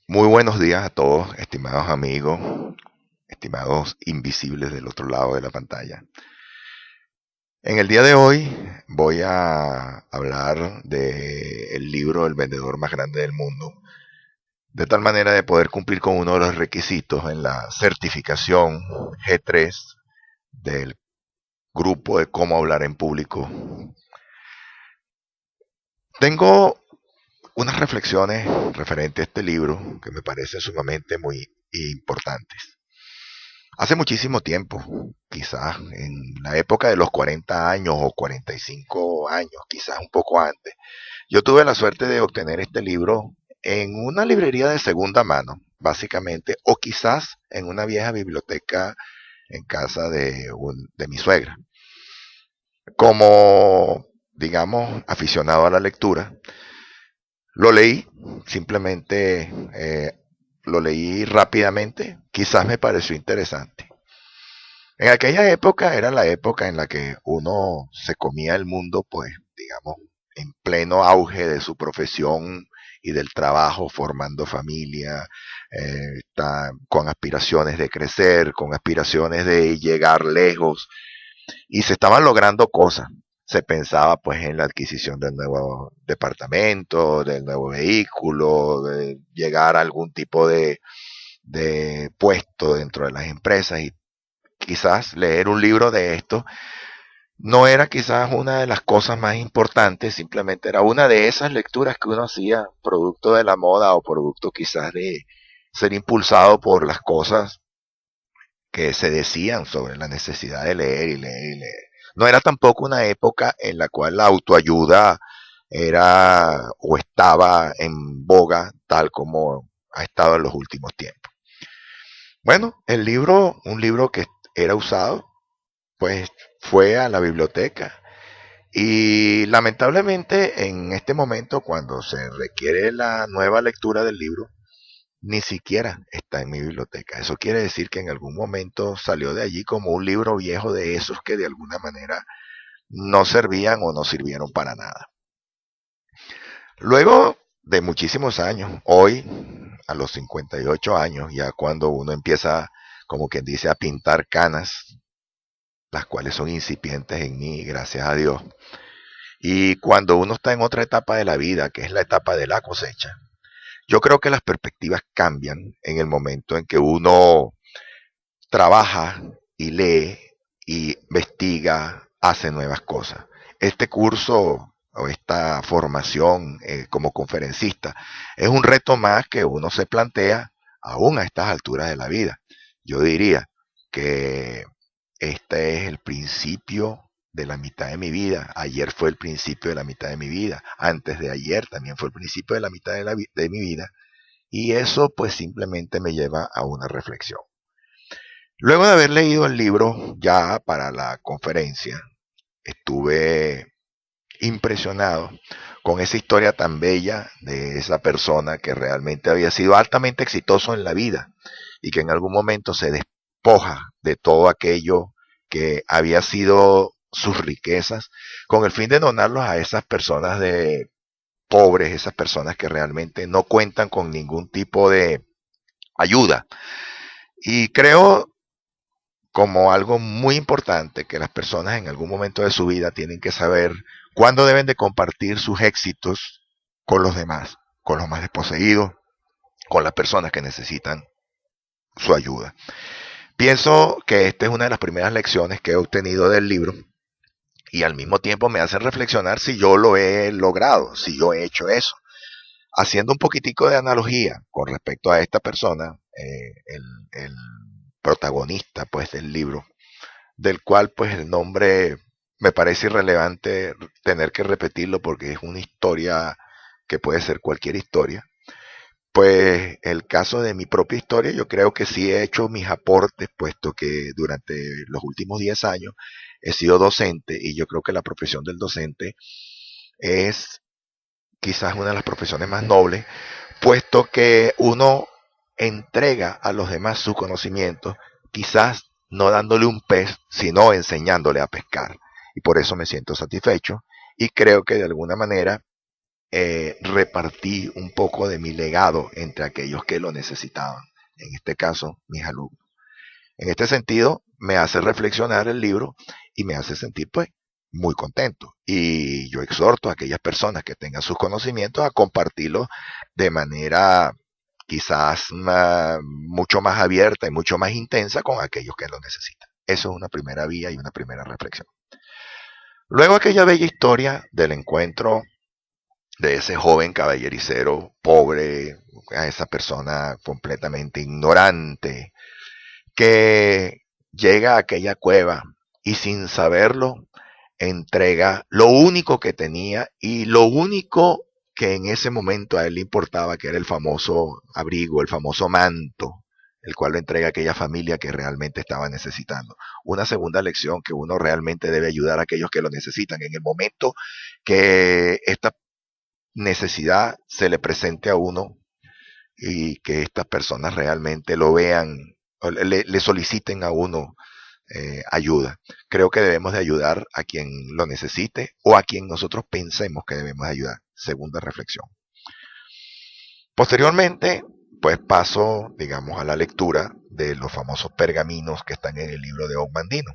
Muy buenos días a todos, estimados amigos, estimados invisibles del otro lado de la pantalla. En el día de hoy voy a hablar del libro El vendedor más grande del mundo, de tal manera de poder cumplir con uno de los requisitos en la certificación G3 del grupo de cómo hablar en público. Tengo unas reflexiones referentes a este libro que me parecen sumamente muy importantes. Hace muchísimo tiempo, quizás en la época de los 40 años o 45 años, quizás un poco antes, yo tuve la suerte de obtener este libro en una librería de segunda mano, básicamente, o quizás en una vieja biblioteca en casa de mi suegra. Como, digamos, aficionado a la lectura, lo leí, simplemente lo leí rápidamente, quizás me pareció interesante. En aquella época era la época en la que uno se comía el mundo, pues, digamos, en pleno auge de su profesión y del trabajo, formando familia, con aspiraciones de crecer, con aspiraciones de llegar lejos, y se estaban logrando cosas. Se pensaba pues en la adquisición del nuevo departamento, del nuevo vehículo, de llegar a algún tipo de puesto dentro de las empresas, y quizás leer un libro de esto no era quizás una de las cosas más importantes, simplemente era una de esas lecturas que uno hacía producto de la moda o producto quizás de ser impulsado por las cosas que se decían sobre la necesidad de leer y leer y leer. No era tampoco una época en la cual la autoayuda era o estaba en boga tal como ha estado en los últimos tiempos. Bueno, un libro que era usado, pues fue a la biblioteca. Y lamentablemente en este momento, cuando se requiere la nueva lectura del libro, ni siquiera está en mi biblioteca. Eso quiere decir que en algún momento salió de allí como un libro viejo de esos que de alguna manera no servían o no sirvieron para nada. Luego de muchísimos años, hoy, a los 58 años, ya cuando uno empieza, como quien dice, a pintar canas, las cuales son incipientes en mí, gracias a Dios. Y cuando uno está en otra etapa de la vida, que es la etapa de la cosecha, yo creo que las perspectivas cambian en el momento en que uno trabaja y lee y investiga, hace nuevas cosas. Este curso o esta formación como conferencista es un reto más que uno se plantea aún a estas alturas de la vida. Yo diría que este es el principio de la mitad de mi vida. Ayer fue el principio de la mitad de mi vida. Antes de ayer también fue el principio de la mitad de mi vida. Y eso pues simplemente me lleva a una reflexión. Luego de haber leído el libro ya para la conferencia, estuve impresionado con esa historia tan bella de esa persona que realmente había sido altamente exitoso en la vida y que en algún momento se despoja de todo aquello que había sido sus riquezas con el fin de donarlos a esas personas de pobres, esas personas que realmente no cuentan con ningún tipo de ayuda. Y creo como algo muy importante que las personas en algún momento de su vida tienen que saber cuándo deben de compartir sus éxitos con los demás, con los más desposeídos, con las personas que necesitan su ayuda. Pienso que esta es una de las primeras lecciones que he obtenido del libro y al mismo tiempo me hace reflexionar si yo lo he logrado, si yo he hecho eso. Haciendo un poquitico de analogía con respecto a esta persona, el protagonista pues del libro, del cual pues el nombre me parece irrelevante tener que repetirlo porque es una historia que puede ser cualquier historia. Pues el caso de mi propia historia, yo creo que sí he hecho mis aportes, puesto que durante los últimos 10 años he sido docente y yo creo que la profesión del docente es quizás una de las profesiones más nobles, puesto que uno entrega a los demás su conocimiento, quizás no dándole un pez, sino enseñándole a pescar. Y por eso me siento satisfecho y creo que de alguna manera repartí un poco de mi legado entre aquellos que lo necesitaban, en este caso mis alumnos. En este sentido, me hace reflexionar el libro y me hace sentir pues muy contento. Y yo exhorto a aquellas personas que tengan sus conocimientos a compartirlos de manera quizás mucho más abierta y mucho más intensa con aquellos que lo necesitan. Eso es una primera vía y una primera reflexión. Luego aquella bella historia del encuentro de ese joven caballericero pobre, a esa persona completamente ignorante, que llega a aquella cueva y sin saberlo entrega lo único que tenía y lo único que en ese momento a él le importaba, que era el famoso abrigo, el famoso manto, el cual lo entrega a aquella familia que realmente estaba necesitando. Una segunda lección, que uno realmente debe ayudar a aquellos que lo necesitan en el momento que esta necesidad se le presente a uno, y que estas personas realmente lo vean, le soliciten a uno ayuda. Creo que debemos de ayudar a quien lo necesite o a quien nosotros pensemos que debemos de ayudar. Segunda reflexión. Posteriormente, pues paso, digamos, a la lectura de los famosos pergaminos que están en el libro de Mandino.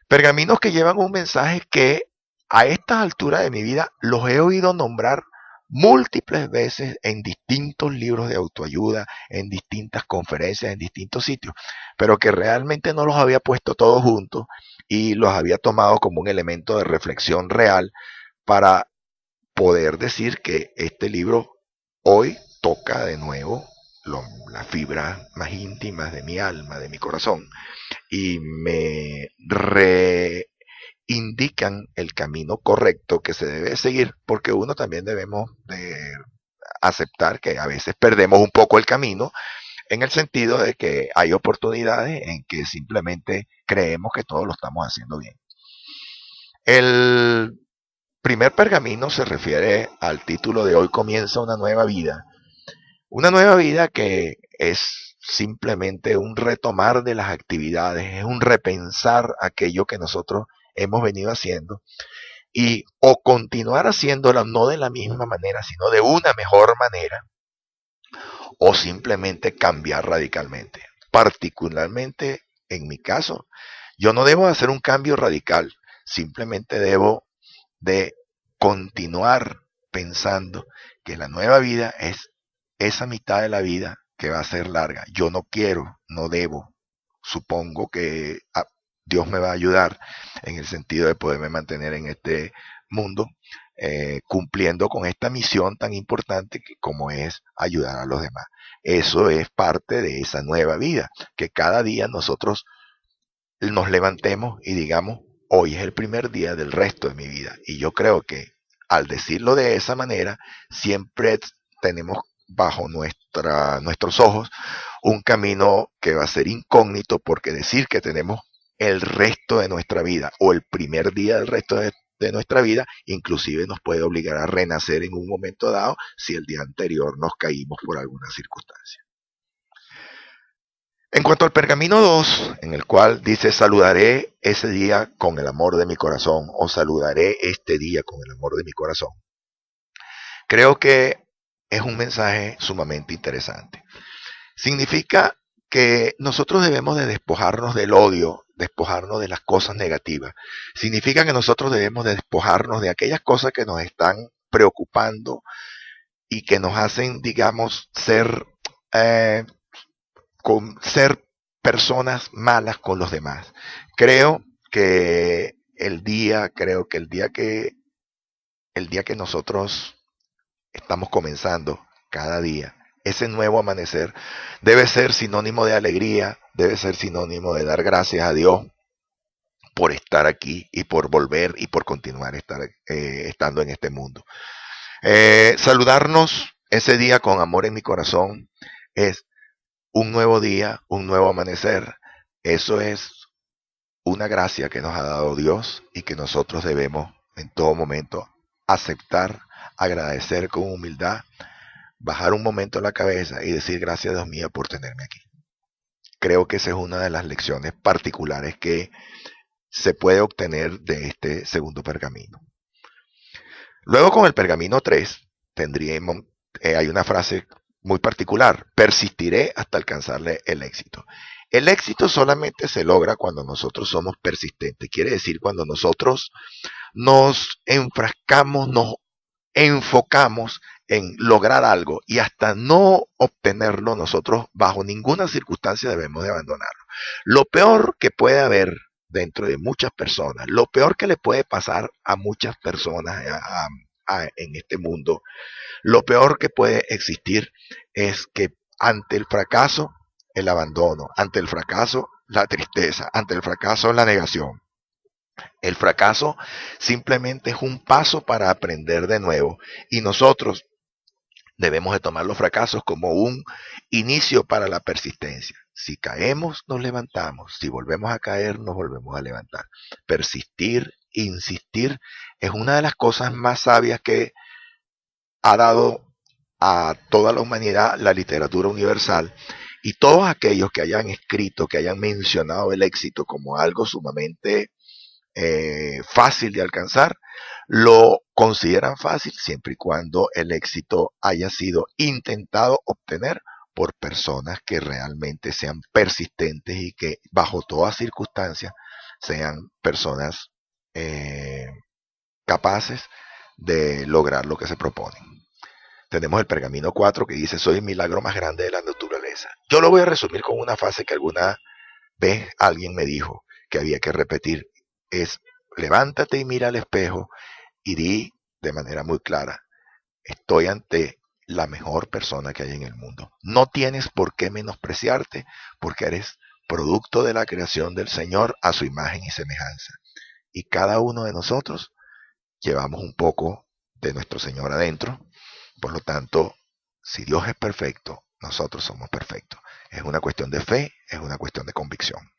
Pergaminos que llevan un mensaje que a estas alturas de mi vida los he oído nombrar múltiples veces en distintos libros de autoayuda, en distintas conferencias, en distintos sitios, pero que realmente no los había puesto todos juntos y los había tomado como un elemento de reflexión real para poder decir que este libro hoy toca de nuevo las fibras más íntimas de mi alma, de mi corazón, y me indican el camino correcto que se debe seguir, porque uno también debemos de aceptar que a veces perdemos un poco el camino, en el sentido de que hay oportunidades en que simplemente creemos que todo lo estamos haciendo bien. El primer pergamino se refiere al título de Hoy comienza una nueva vida que es simplemente un retomar de las actividades, es un repensar aquello que nosotros hemos venido haciendo y o continuar haciéndola no de la misma manera, sino de una mejor manera, o simplemente cambiar radicalmente. Particularmente en mi caso, yo no debo hacer un cambio radical, simplemente debo de continuar pensando que la nueva vida es esa mitad de la vida que va a ser larga. Yo no quiero, no debo, supongo que Dios me va a ayudar en el sentido de poderme mantener en este mundo, cumpliendo con esta misión tan importante como es ayudar a los demás. Eso es parte de esa nueva vida, que cada día nosotros nos levantemos y digamos, hoy es el primer día del resto de mi vida. Y yo creo que al decirlo de esa manera, siempre tenemos bajo nuestros ojos un camino que va a ser incógnito, porque decir que tenemos el resto de nuestra vida o el primer día del resto de nuestra vida, inclusive nos puede obligar a renacer en un momento dado si el día anterior nos caímos por alguna circunstancia. En cuanto al pergamino 2, en el cual dice saludaré ese día con el amor de mi corazón, o saludaré este día con el amor de mi corazón, creo que es un mensaje sumamente interesante. Significa que nosotros debemos de despojarnos del odio, despojarnos de las cosas negativas. Significa que nosotros debemos de despojarnos de aquellas cosas que nos están preocupando y que nos hacen, digamos, ser personas malas con los demás. Creo que el día que nosotros estamos comenzando cada día, ese nuevo amanecer debe ser sinónimo de alegría, debe ser sinónimo de dar gracias a Dios por estar aquí y por volver y por continuar estando en este mundo. Saludarnos ese día con amor en mi corazón es un nuevo día, un nuevo amanecer. Eso es una gracia que nos ha dado Dios y que nosotros debemos en todo momento aceptar, agradecer con humildad, bajar un momento la cabeza y decir gracias Dios mío por tenerme aquí. Creo que esa es una de las lecciones particulares que se puede obtener de este segundo pergamino. Luego con el pergamino 3 tendríamos, hay una frase muy particular: persistiré hasta alcanzarle el éxito. El éxito solamente se logra cuando nosotros somos persistentes. Quiere decir, cuando nosotros nos enfrascamos, nos enfocamos en lograr algo y hasta no obtenerlo, nosotros bajo ninguna circunstancia debemos de abandonarlo. Lo peor que puede haber dentro de muchas personas, lo peor que le puede pasar a muchas personas en este mundo, lo peor que puede existir es que ante el fracaso, el abandono, ante el fracaso, la tristeza, ante el fracaso, la negación. El fracaso simplemente es un paso para aprender de nuevo, y nosotros debemos de tomar los fracasos como un inicio para la persistencia. Si caemos, nos levantamos. Si volvemos a caer, nos volvemos a levantar. Persistir, insistir, es una de las cosas más sabias que ha dado a toda la humanidad la literatura universal, y todos aquellos que hayan escrito, que hayan mencionado el éxito como algo sumamente fácil de alcanzar, lo consideran fácil siempre y cuando el éxito haya sido intentado obtener por personas que realmente sean persistentes y que bajo todas circunstancias sean personas eh, capaces de lograr lo que se proponen. Tenemos el pergamino 4 que dice: soy el milagro más grande de la naturaleza. Yo lo voy a resumir con una frase que alguna vez alguien me dijo que había que repetir. Es: levántate y mira al espejo y di de manera muy clara: estoy ante la mejor persona que hay en el mundo. No tienes por qué menospreciarte, porque eres producto de la creación del Señor a su imagen y semejanza. Y cada uno de nosotros llevamos un poco de nuestro Señor adentro. Por lo tanto, si Dios es perfecto, nosotros somos perfectos. Es una cuestión de fe, es una cuestión de convicción.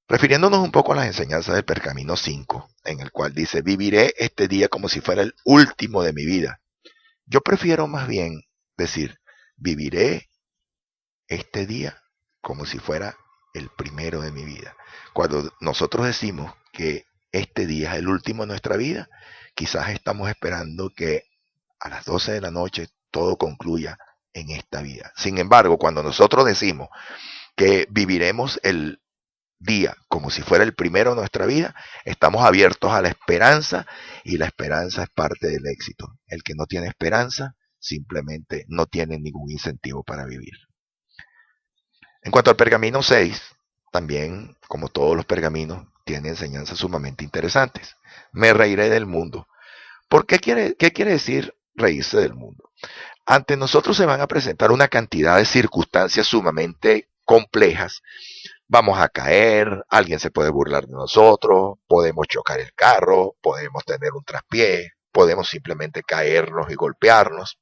Refiriéndonos un poco a las enseñanzas del pergamino 5, en el cual dice: viviré este día como si fuera el último de mi vida. Yo prefiero más bien decir: viviré este día como si fuera el primero de mi vida. Cuando nosotros decimos que este día es el último de nuestra vida, quizás estamos esperando que a las 12 de la noche todo concluya en esta vida. Sin embargo, cuando nosotros decimos que viviremos el día como si fuera el primero de nuestra vida, estamos abiertos a la esperanza, y la esperanza es parte del éxito. El que no tiene esperanza simplemente no tiene ningún incentivo para vivir. En cuanto al pergamino 6, también, como todos los pergaminos, tiene enseñanzas sumamente interesantes. Me reiré del mundo. ¿Qué quiere decir reírse del mundo? Ante nosotros se van a presentar una cantidad de circunstancias sumamente complejas. Vamos a caer, alguien se puede burlar de nosotros, podemos chocar el carro, podemos tener un traspié, podemos simplemente caernos y golpearnos.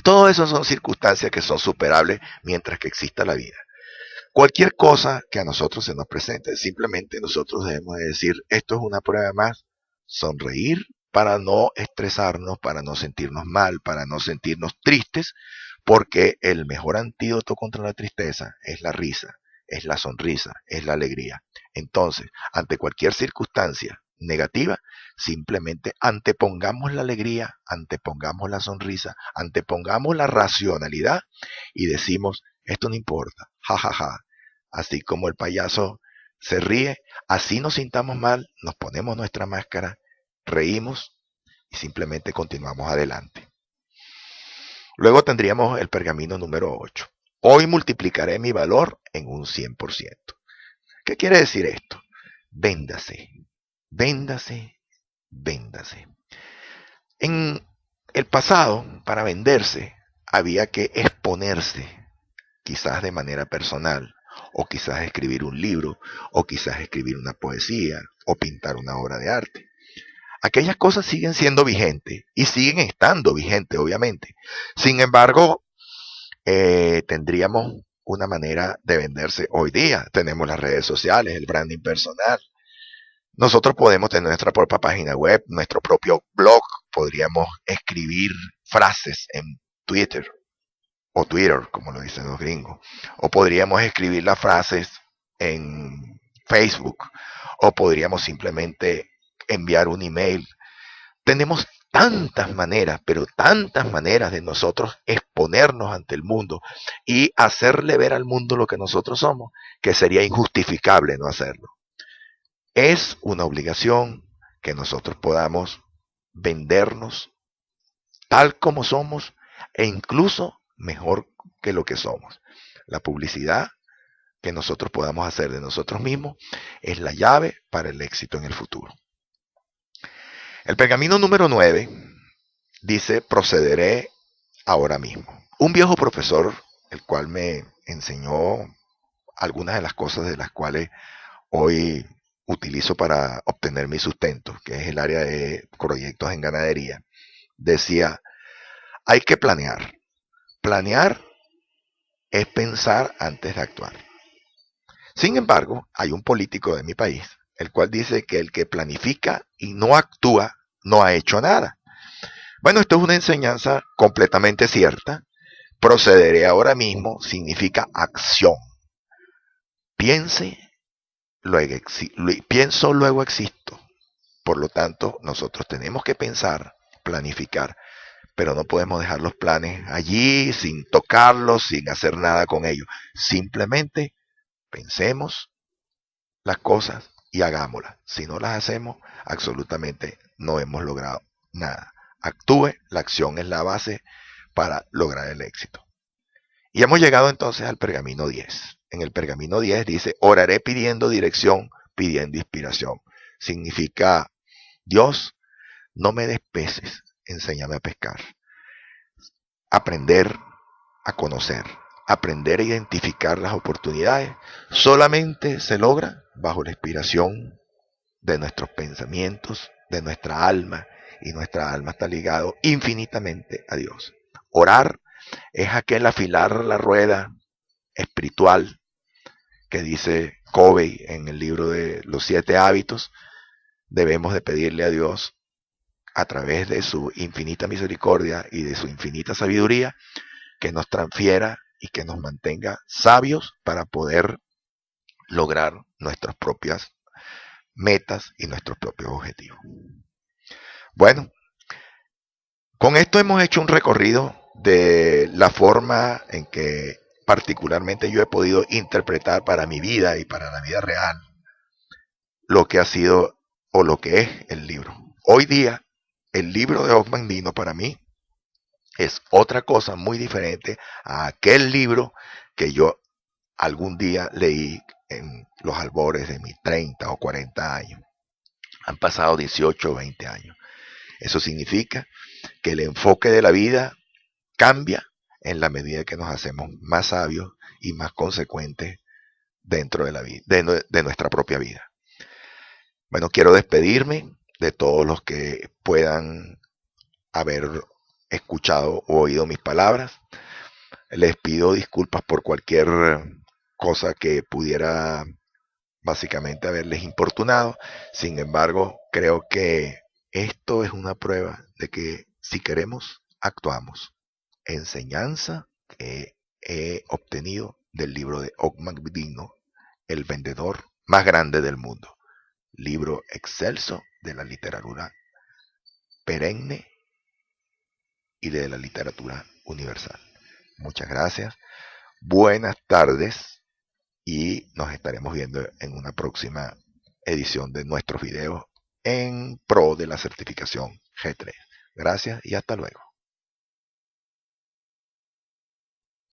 Todo eso son circunstancias que son superables mientras que exista la vida. Cualquier cosa que a nosotros se nos presente, simplemente nosotros debemos de decir: esto es una prueba más, sonreír para no estresarnos, para no sentirnos mal, para no sentirnos tristes, porque el mejor antídoto contra la tristeza es la risa, es la sonrisa, es la alegría. Entonces, ante cualquier circunstancia negativa, simplemente antepongamos la alegría, antepongamos la sonrisa, antepongamos la racionalidad y decimos: esto no importa, jajaja. Ja, ja. Así como el payaso se ríe, así nos sintamos mal, nos ponemos nuestra máscara, reímos y simplemente continuamos adelante. Luego tendríamos el pergamino número 8. Hoy multiplicaré mi valor en un 100%. ¿Qué quiere decir esto? Véndase, véndase, véndase. En el pasado, para venderse, había que exponerse, quizás de manera personal, o quizás escribir un libro, o quizás escribir una poesía, o pintar una obra de arte. Aquellas cosas siguen siendo vigentes y siguen estando vigentes, obviamente. Sin embargo, tendríamos una manera de venderse hoy día. Tenemos las redes sociales, el branding personal. Nosotros podemos tener nuestra propia página web, nuestro propio blog. Podríamos escribir frases en Twitter, o Twitter, como lo dicen los gringos. O podríamos escribir las frases en Facebook. O podríamos simplemente enviar un email Tenemos tantas maneras, pero tantas maneras de nosotros exponernos ante el mundo y hacerle ver al mundo lo que nosotros somos, que sería injustificable no hacerlo. Es una obligación que nosotros podamos vendernos tal como somos e incluso mejor que lo que somos. La publicidad que nosotros podamos hacer de nosotros mismos es la llave para el éxito en el futuro. El pergamino número 9 dice, procederé ahora mismo. Un viejo profesor, el cual me enseñó algunas de las cosas de las cuales hoy utilizo para obtener mi sustento, que es el área de proyectos en ganadería, decía, hay que planear. Planear es pensar antes de actuar. Sin embargo, hay un político de mi país, el cual dice que el que planifica y no actúa no ha hecho nada. Bueno, esto es una enseñanza completamente cierta. Procederé ahora mismo significa acción. Piense, pienso, luego existo. Por lo tanto, nosotros tenemos que pensar, planificar, pero no podemos dejar los planes allí sin tocarlos, sin hacer nada con ellos. Simplemente pensemos las cosas y hagámoslas. Si no las hacemos, absolutamente no hemos logrado nada. Actúe, la acción es la base para lograr el éxito. Y hemos llegado entonces al pergamino 10. En el pergamino 10 dice, oraré pidiendo dirección, pidiendo inspiración. Significa, Dios, no me des peces, enséñame a pescar. Aprender a conocer, aprender a identificar las oportunidades, solamente se logra bajo la inspiración de nuestros pensamientos, de nuestra alma, y nuestra alma está ligado infinitamente a Dios. Orar es aquel afilar la rueda espiritual que dice Covey en el libro de los 7 hábitos. Debemos de pedirle a Dios a través de su infinita misericordia y de su infinita sabiduría que nos transfiera y que nos mantenga sabios para poder lograr nuestras propias metas y nuestros propios objetivos. Bueno, con esto hemos hecho un recorrido de la forma en que particularmente yo he podido interpretar para mi vida y para la vida real lo que ha sido o lo que es el libro. Hoy día, el libro de Ockman Dino para mí es otra cosa muy diferente a aquel libro que yo algún día leí en los albores de mis 30 o 40 años. Han pasado 18 o 20 años. Eso significa que el enfoque de la vida cambia en la medida que nos hacemos más sabios y más consecuentes dentro de la vida, de nuestra propia vida. Bueno, quiero despedirme de todos los que puedan haber escuchado o oído mis palabras. Les pido disculpas por cualquier cosa que pudiera básicamente haberles importunado. Sin embargo, creo que esto es una prueba de que si queremos, actuamos. Enseñanza que he obtenido del libro de Ockman Dino, el vendedor más grande del mundo. Libro excelso de la literatura perenne y de la literatura universal. Muchas gracias. Buenas tardes y nos estaremos viendo en una próxima edición de nuestros videos en pro de la certificación G3. Gracias y hasta luego.